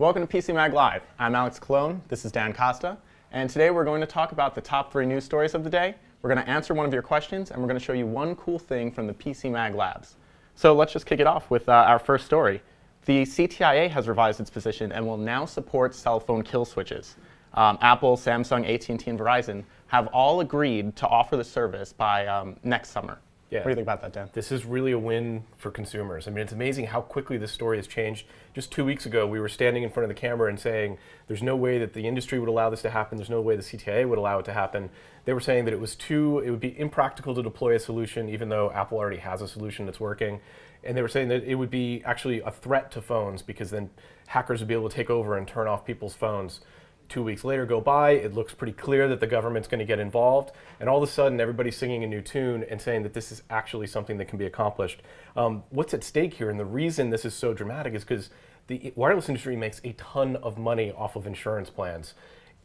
Welcome to PCMag Live. I'm Alex Cologne, this is Dan Costa, and today we're going to talk about the top 3 news stories of the day. We're going to answer one of your questions, and we're going to show you one cool thing from the PCMag labs. So let's just kick it off with our first story. The CTIA has revised its position and will now support cell phone kill switches. Apple, Samsung, AT&T, and Verizon have all agreed to offer the service by next summer. Yeah. What do you think about that, Dan? This is really a win for consumers. I mean, it's amazing how quickly this story has changed. Just 2 weeks ago, we were standing in front of the camera and saying, there's no way that the industry would allow this to happen. There's no way the CTIA would allow it to happen. They were saying that it would be impractical to deploy a solution, even though Apple already has a solution that's working. And they were saying that it would be actually a threat to phones because then hackers would be able to take over and turn off people's phones. 2 weeks later go by, it looks pretty clear that the government's going to get involved, and all of a sudden everybody's singing a new tune and saying that this is actually something that can be accomplished. What's at stake here, and the reason this is so dramatic, is because the wireless industry makes a ton of money off of insurance plans.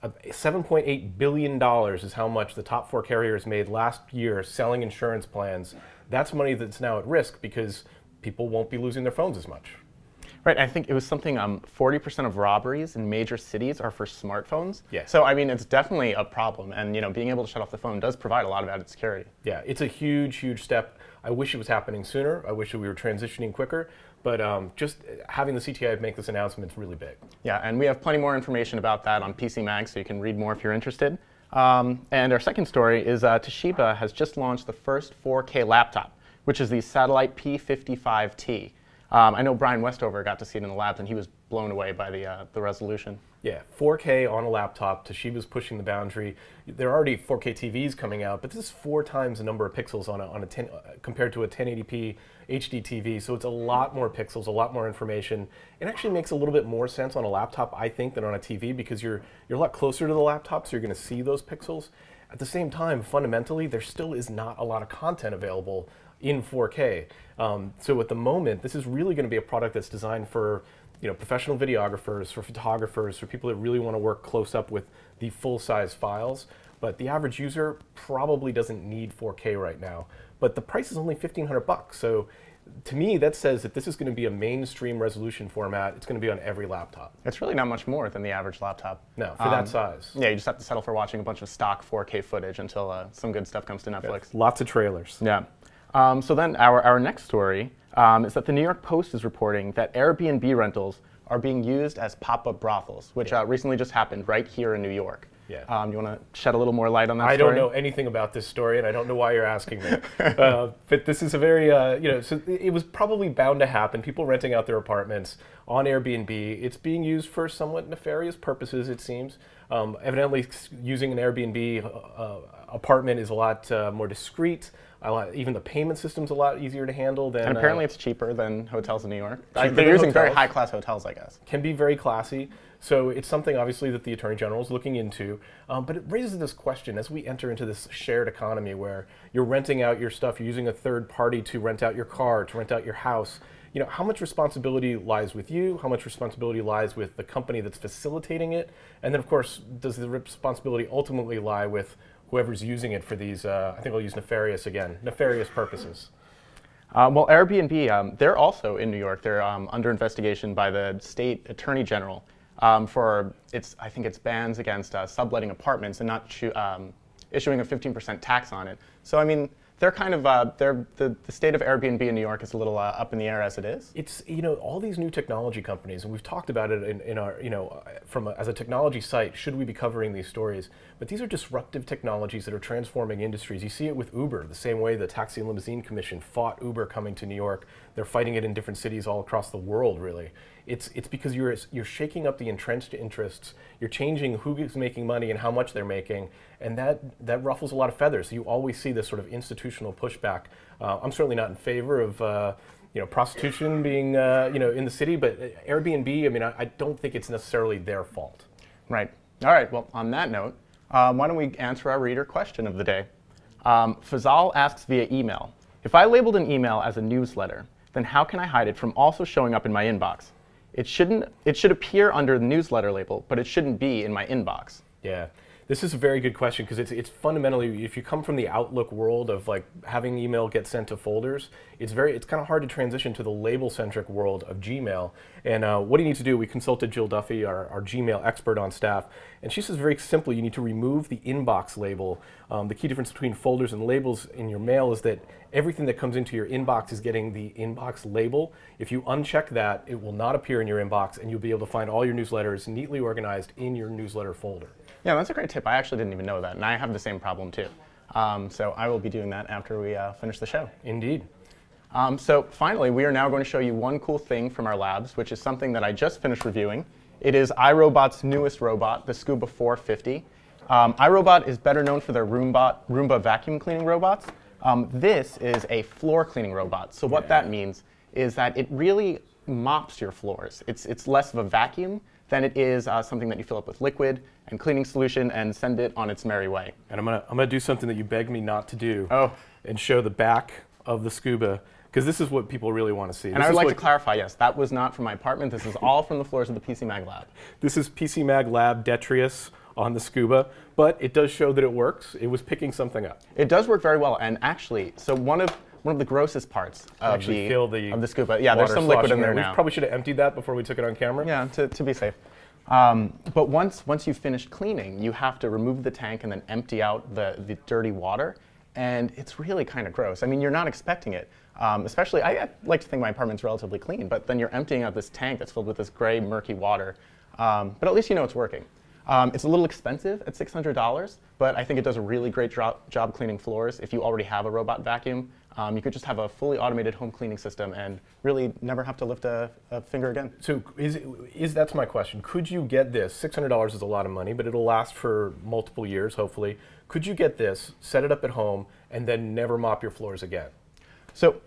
$7.8 billion is how much the top 4 carriers made last year selling insurance plans. That's money that's now at risk because people won't be losing their phones as much. Right, I think it was something 40% of robberies in major cities are for smartphones. Yeah. So I mean, it's definitely a problem, and being able to shut off the phone does provide a lot of added security. Yeah, it's a huge, huge step. I wish it was happening sooner. I wish that we were transitioning quicker. But just having the CTIA make this announcement is really big. Yeah, and we have plenty more information about that on PCMag, so you can read more if you're interested. And our second story is Toshiba has just launched the first 4K laptop, which is the Satellite P55t. I know Brian Westover got to see it in the labs, and he was blown away by the resolution. Yeah, 4K on a laptop. Toshiba's pushing the boundary. There are already 4K TVs coming out, but this is 4 times the number of pixels compared to a 1080p HDTV. So it's a lot more pixels, a lot more information. It actually makes a little bit more sense on a laptop, I think, than on a TV because you're a lot closer to the laptop, so you're going to see those pixels. At the same time, fundamentally, there still is not a lot of content available in 4K. So at the moment, this is really going to be a product that's designed for professional videographers, for photographers, for people that really want to work close up with the full-size files. But the average user probably doesn't need 4K right now. But the price is only $1,500. So to me, that says that this is going to be a mainstream resolution format. It's going to be on every laptop. It's really not much more than the average laptop. No, for that size. Yeah, you just have to settle for watching a bunch of stock 4K footage until some good stuff comes to Netflix. Yeah, lots of trailers. Yeah. So then our next story is that the New York Post is reporting that Airbnb rentals are being used as pop-up brothels, which recently just happened right here in New York. Yeah. You want to shed a little more light on that story? I don't know anything about this story, and I don't know why you're asking me. But this is a very, so it was probably bound to happen. People renting out their apartments on Airbnb. It's being used for somewhat nefarious purposes, it seems. Evidently, using an Airbnb apartment is a lot more discreet. Even the payment system's a lot easier to handle than. And apparently, it's cheaper than hotels in New York. They're using very high-class hotels, I guess. Can be very classy. So it's something, obviously, that the Attorney General is looking into. But it raises this question as we enter into this shared economy where you're renting out your stuff, you're using a third party to rent out your car, to rent out your house. How much responsibility lies with you? How much responsibility lies with the company that's facilitating it? And then, of course, does the responsibility ultimately lie with whoever's using it for these, I think I'll use nefarious again, nefarious purposes? Well, Airbnb, they're also in New York. They're under investigation by the state attorney general for I think it's bans against subletting apartments and not issuing a 15% tax on it. So I mean, they're kind of the state of Airbnb in New York is a little up in the air as it is. It's all these new technology companies, and we've talked about it in our as a technology site. Should we be covering these stories? But these are disruptive technologies that are transforming industries. You see it with Uber, the same way the Taxi and Limousine Commission fought Uber coming to New York. They're fighting it in different cities all across the world. Really, it's because you're shaking up the entrenched interests. You're changing who is making money and how much they're making, and that ruffles a lot of feathers. You always see this sort of institutional pushback. I'm certainly not in favor of prostitution being in the city, but Airbnb, I mean, I don't think it's necessarily their fault. Right. All right. Well, on that note, why don't we answer our reader question of the day? Fazal asks via email, if I labeled an email as a newsletter, then how can I hide it from also showing up in my inbox? It should appear under the newsletter label, but it shouldn't be in my inbox. Yeah. This is a very good question because it's fundamentally, if you come from the Outlook world of like having email get sent to folders, it's kind of hard to transition to the label-centric world of Gmail. And what do you need to do? We consulted Jill Duffy, our Gmail expert on staff, and she says very simply, you need to remove the inbox label. The key difference between folders and labels in your mail is that everything that comes into your inbox is getting the inbox label. If you uncheck that, it will not appear in your inbox, and you'll be able to find all your newsletters neatly organized in your newsletter folder. Yeah, that's a great tip. I actually didn't even know that, and I have the same problem too. So I will be doing that after we finish the show. Indeed. So finally, we are now going to show you one cool thing from our labs, which is something that I just finished reviewing. It is iRobot's newest robot, the Scuba 450. iRobot is better known for their Roomba vacuum cleaning robots. This is a floor cleaning robot. So what that means is that it really mops your floors. It's less of a vacuum than it is something that you fill up with liquid and cleaning solution and send it on its merry way. And I'm gonna do something that you begged me not to do, and show the back of the Scuba, because this is what people really want to see. And I would like to clarify, yes, that was not from my apartment. This is all from the floors of the PCMag lab. This is PCMag lab Detrius on the Scuba, but it does show that it works. It was picking something up. It does work very well, and actually, so one of the grossest parts of the Scuba, yeah, there's some liquid in there now. We probably should have emptied that before we took it on camera. Yeah, to be safe. But once you've finished cleaning, you have to remove the tank and then empty out the dirty water, and it's really kind of gross. I mean, you're not expecting it. Especially, I like to think my apartment's relatively clean, but then you're emptying out this tank that's filled with this gray, murky water. But at least you know it's working. It's a little expensive at $600, but I think it does a really great job cleaning floors. If you already have a robot vacuum, you could just have a fully automated home cleaning system and really never have to lift a finger again. So that's my question. Could you get this? $600 is a lot of money, but it'll last for multiple years, hopefully. Could you get this, set it up at home, and then never mop your floors again? So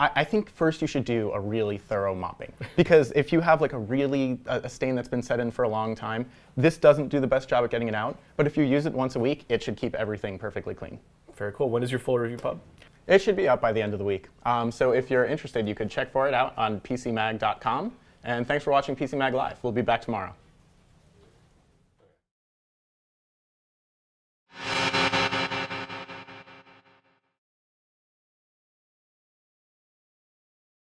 I think first you should do a really thorough mopping, because if you have like a stain that's been set in for a long time, this doesn't do the best job at getting it out. But if you use it once a week, it should keep everything perfectly clean. Very cool. When is your full review pub? It should be up by the end of the week. So if you're interested, you could check for it out on PCMag.com. And thanks for watching PCMag Live. We'll be back tomorrow.